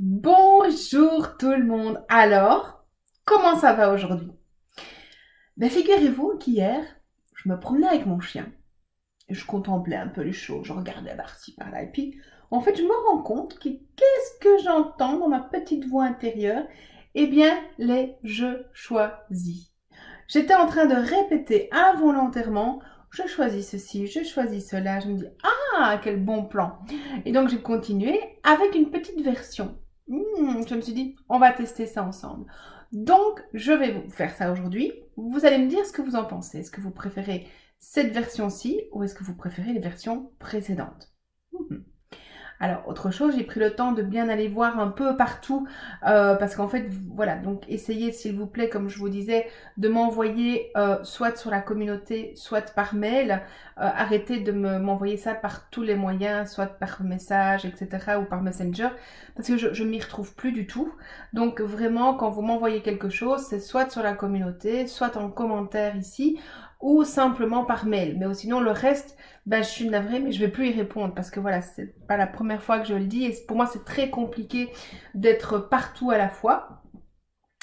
Bonjour tout le monde. Alors, comment ça va aujourd'hui? Figurez-vous qu'hier, je me promenais avec mon chien et je contemplais un peu les choses, je regardais par-ci par-là et puis en fait, je me rends compte que qu'est-ce que j'entends dans ma petite voix intérieure? Eh bien, les je choisis. J'étais en train de répéter involontairement, je choisis ceci, je choisis cela, je me dis ah, quel bon plan. Et donc j'ai continué avec une petite version. Je me suis dit, on va tester ça ensemble. Donc, je vais vous faire ça aujourd'hui. Vous allez me dire ce que vous en pensez. Est-ce que vous préférez cette version-ci ou est-ce que vous préférez les versions précédentes? Alors, autre chose, j'ai pris le temps de bien aller voir un peu partout, parce qu'en fait, voilà, donc essayez s'il vous plaît, comme je vous disais, de m'envoyer soit sur la communauté, soit par mail. Arrêtez de m'envoyer ça par tous les moyens, soit par message, etc., ou par Messenger, parce que je m'y retrouve plus du tout. Donc vraiment, quand vous m'envoyez quelque chose, c'est soit sur la communauté, soit en commentaire ici, ou simplement par mail. Mais sinon, le reste, je suis navrée, mais je vais plus y répondre parce que voilà, c'est pas la première fois que je le dis et pour moi c'est très compliqué d'être partout à la fois.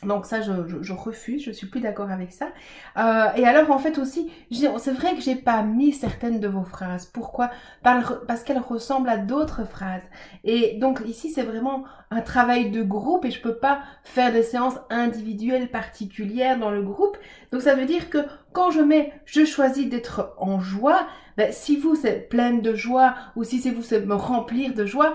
Donc ça, je refuse, je suis plus d'accord avec ça. Et alors en fait aussi, c'est vrai que j'ai pas mis certaines de vos phrases. Pourquoi? Parce qu'elles ressemblent à d'autres phrases. Et donc ici, c'est vraiment un travail de groupe et je peux pas faire des séances individuelles particulières dans le groupe. Donc ça veut dire que quand je choisis d'être en joie, si vous c'est pleine de joie ou si c'est vous c'est me remplir de joie,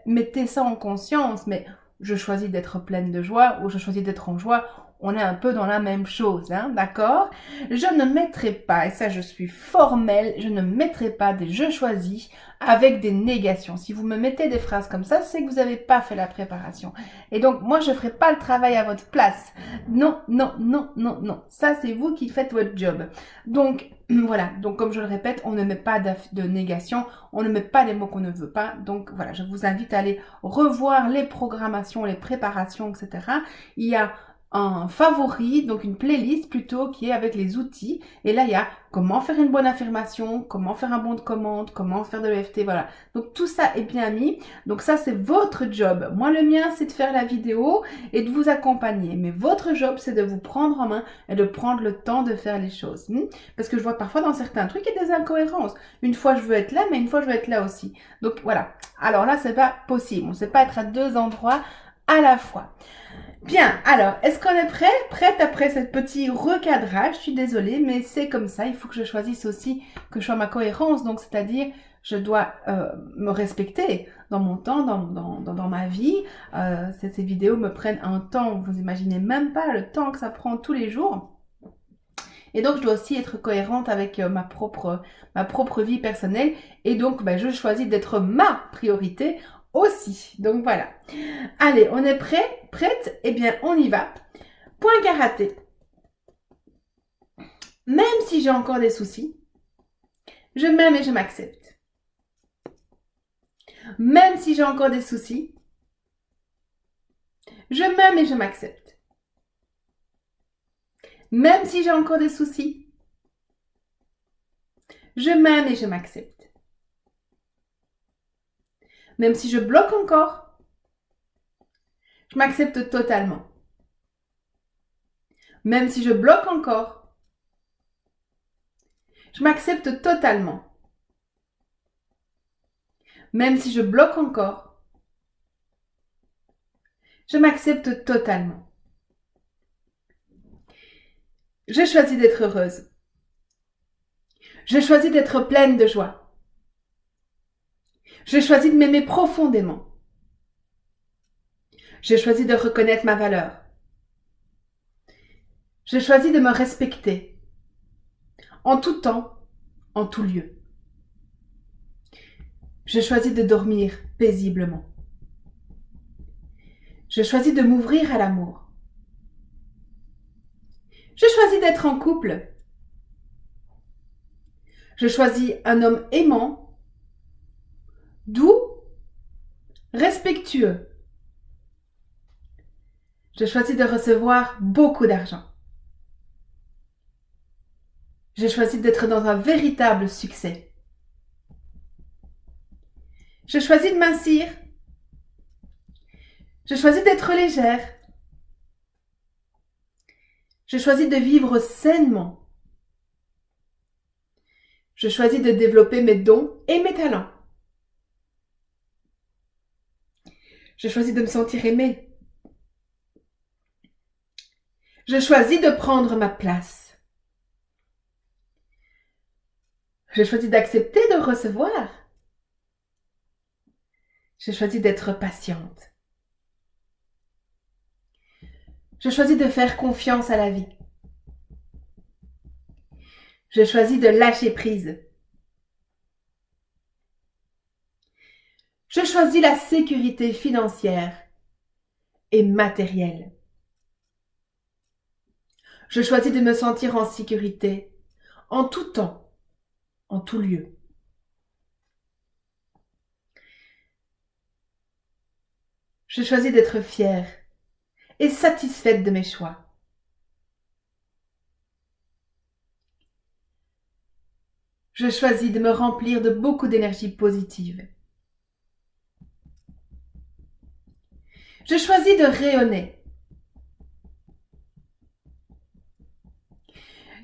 mettez ça en conscience. Mais je choisis d'être pleine de joie ou je choisis d'être en joie, on est un peu dans la même chose, hein, d'accord? Je ne mettrai pas, et ça je suis formelle, je ne mettrai pas des je choisis avec des négations. Si vous me mettez des phrases comme ça, c'est que vous n'avez pas fait la préparation. Et donc moi je ne ferai pas le travail à votre place. Non, non, non, non, non. Ça c'est vous qui faites votre job. Donc voilà, donc comme je le répète, on ne met pas de négation, on ne met pas les mots qu'on ne veut pas. Donc voilà, je vous invite à aller revoir les programmations, les préparations, etc. Il y a un favori, donc une playlist plutôt, qui est avec les outils. Et là, il y a comment faire une bonne affirmation, comment faire un bon de commande, comment faire de l'EFT, voilà. Donc tout ça est bien mis. Donc ça, c'est votre job. Moi, le mien, c'est de faire la vidéo et de vous accompagner. Mais votre job, c'est de vous prendre en main et de prendre le temps de faire les choses. Parce que je vois parfois dans certains trucs, il y a des incohérences. Une fois, je veux être là, mais une fois, je veux être là aussi. Donc voilà. Alors là, c'est pas possible. On ne sait pas être à deux endroits à la fois. Bien, alors, est-ce qu'on est prêt? Prête après ce petit recadrage? Je suis désolée, mais c'est comme ça. Il faut que je choisisse aussi que je sois ma cohérence. Donc, c'est-à-dire, je dois me respecter dans mon temps, dans ma vie. Ces vidéos me prennent un temps, vous imaginez même pas le temps que ça prend tous les jours. Et donc, je dois aussi être cohérente avec ma propre vie personnelle. Et donc, je choisis d'être ma priorité aussi. Donc, voilà. Allez, on est prêt? Prête? Eh bien, on y va. Point karaté. Même si j'ai encore des soucis, je m'aime et je m'accepte. Même si j'ai encore des soucis, je m'aime et je m'accepte. Même si j'ai encore des soucis, je m'aime et je m'accepte. Même si je bloque encore, je m'accepte totalement. Même si je bloque encore, je m'accepte totalement. Même si je bloque encore, je m'accepte totalement. Je choisis d'être heureuse. Je choisis d'être pleine de joie. Je choisis de m'aimer profondément. Je choisis de reconnaître ma valeur. Je choisis de me respecter. En tout temps, en tout lieu. Je choisis de dormir paisiblement. Je choisis de m'ouvrir à l'amour. Je choisis d'être en couple. Je choisis un homme aimant, doux, respectueux. Je choisis de recevoir beaucoup d'argent. Je choisis d'être dans un véritable succès. Je choisis de mincir. Je choisis d'être légère. Je choisis de vivre sainement. Je choisis de développer mes dons et mes talents. Je choisis de me sentir aimée. Je choisis de prendre ma place. Je choisis d'accepter de recevoir. Je choisis d'être patiente. Je choisis de faire confiance à la vie. Je choisis de lâcher prise. Je choisis la sécurité financière et matérielle. Je choisis de me sentir en sécurité en tout temps, en tout lieu. Je choisis d'être fière et satisfaite de mes choix. Je choisis de me remplir de beaucoup d'énergie positive. Je choisis de rayonner.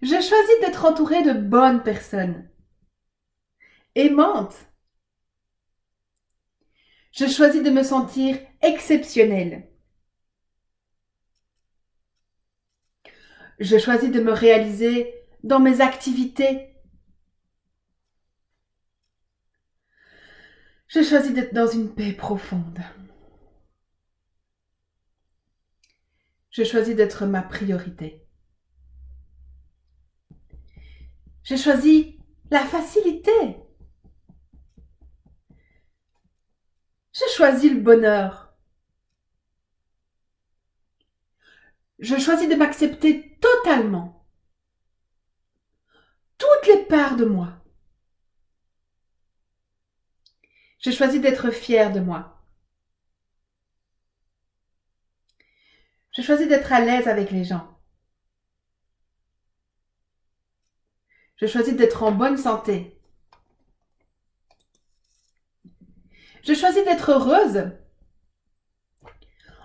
Je choisis d'être entourée de bonnes personnes, aimantes. Je choisis de me sentir exceptionnelle. Je choisis de me réaliser dans mes activités. Je choisis d'être dans une paix profonde. Je choisis d'être ma priorité. Je choisis la facilité. Je choisis le bonheur. Je choisis de m'accepter totalement. Toutes les parts de moi. Je choisis d'être fière de moi. Je choisis d'être à l'aise avec les gens. Je choisis d'être en bonne santé. Je choisis d'être heureuse,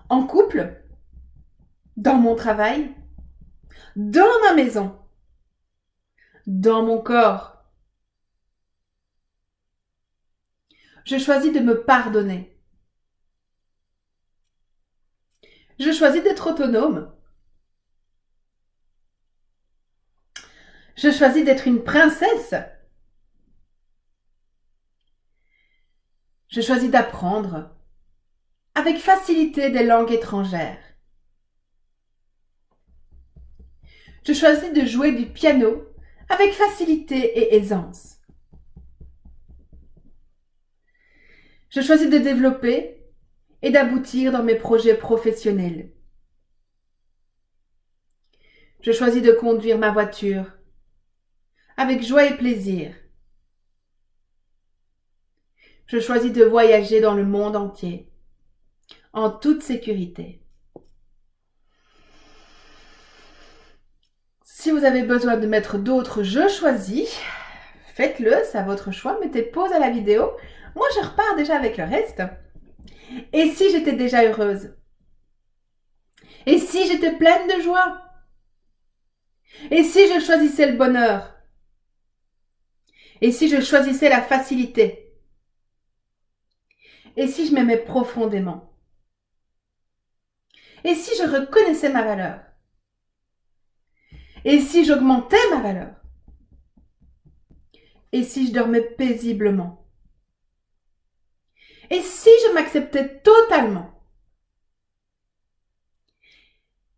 en couple, dans mon travail, dans ma maison, dans mon corps. Je choisis de me pardonner. Je choisis d'être autonome. Je choisis d'être une princesse. Je choisis d'apprendre avec facilité des langues étrangères. Je choisis de jouer du piano avec facilité et aisance. Je choisis de développer et d'aboutir dans mes projets professionnels. Je choisis de conduire ma voiture avec joie et plaisir. Je choisis de voyager dans le monde entier, en toute sécurité. Si vous avez besoin de mettre d'autres je choisis, faites-le, c'est à votre choix. Mettez pause à la vidéo. Moi, je repars déjà avec le reste. Et si j'étais déjà heureuse? Et si j'étais pleine de joie? Et si je choisissais le bonheur? Et si je choisissais la facilité? Et si je m'aimais profondément? Et si je reconnaissais ma valeur? Et si j'augmentais ma valeur? Et si je dormais paisiblement? Et si je m'acceptais totalement?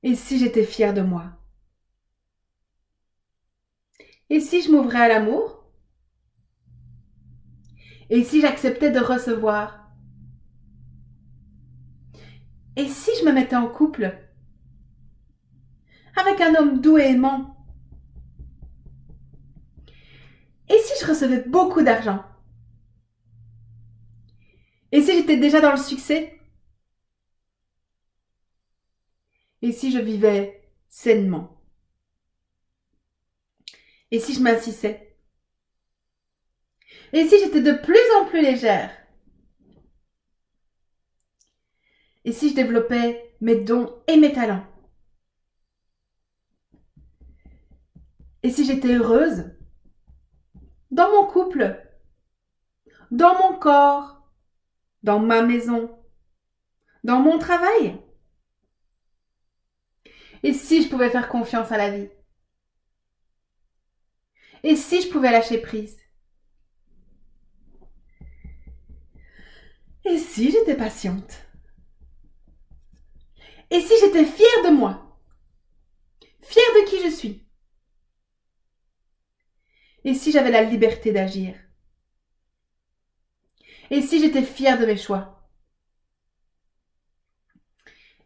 Et si j'étais fière de moi? Et si je m'ouvrais à l'amour? Et si j'acceptais de recevoir? Et si je me mettais en couple avec un homme doux et aimant? Et si je recevais beaucoup d'argent? Et si j'étais déjà dans le succès? Et si je vivais sainement? Et si je m'insissais? Et si j'étais de plus en plus légère? Et si je développais mes dons et mes talents? Et si j'étais heureuse dans mon couple, dans mon corps, dans ma maison, dans mon travail? Et si je pouvais faire confiance à la vie? Et si je pouvais lâcher prise? Et si j'étais patiente? Et si j'étais fière de moi? Fière de qui je suis? Et si j'avais la liberté d'agir? Et si j'étais fière de mes choix?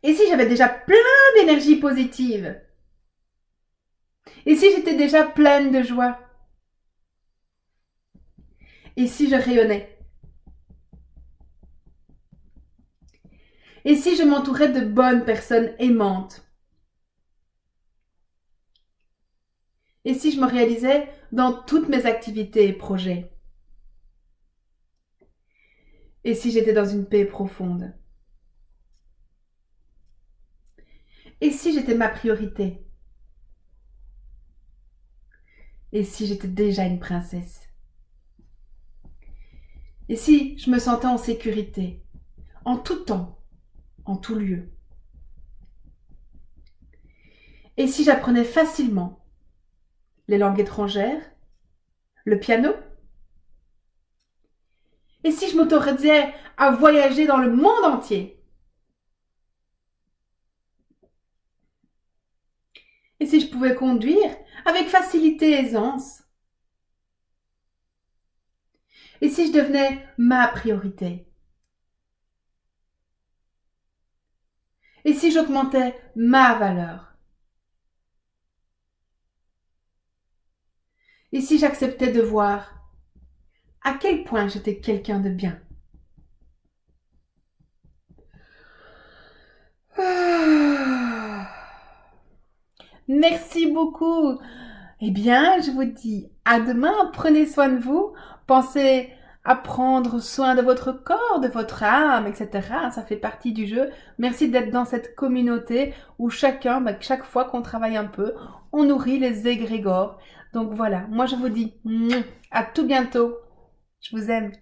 Et si j'avais déjà plein d'énergie positive? Et si j'étais déjà pleine de joie? Et si je rayonnais? Et si je m'entourais de bonnes personnes aimantes? Et si je me réalisais dans toutes mes activités et projets? Et si j'étais dans une paix profonde? Et si j'étais ma priorité? Et si j'étais déjà une princesse? Et si je me sentais en sécurité, en tout temps, en tout lieu? Et si j'apprenais facilement les langues étrangères, le piano? Et si je m'autorisais à voyager dans le monde entier? Et si je pouvais conduire avec facilité et aisance? Et si je devenais ma priorité? Et si j'augmentais ma valeur? Et si j'acceptais de voir à quel point j'étais quelqu'un de bien? Ah. Merci beaucoup. Eh bien, je vous dis à demain. Prenez soin de vous. Pensez à prendre soin de votre corps, de votre âme, etc. Ça fait partie du jeu. Merci d'être dans cette communauté où chacun, chaque fois qu'on travaille un peu, on nourrit les égrégores. Donc voilà, moi je vous dis à tout bientôt. Je vous aime.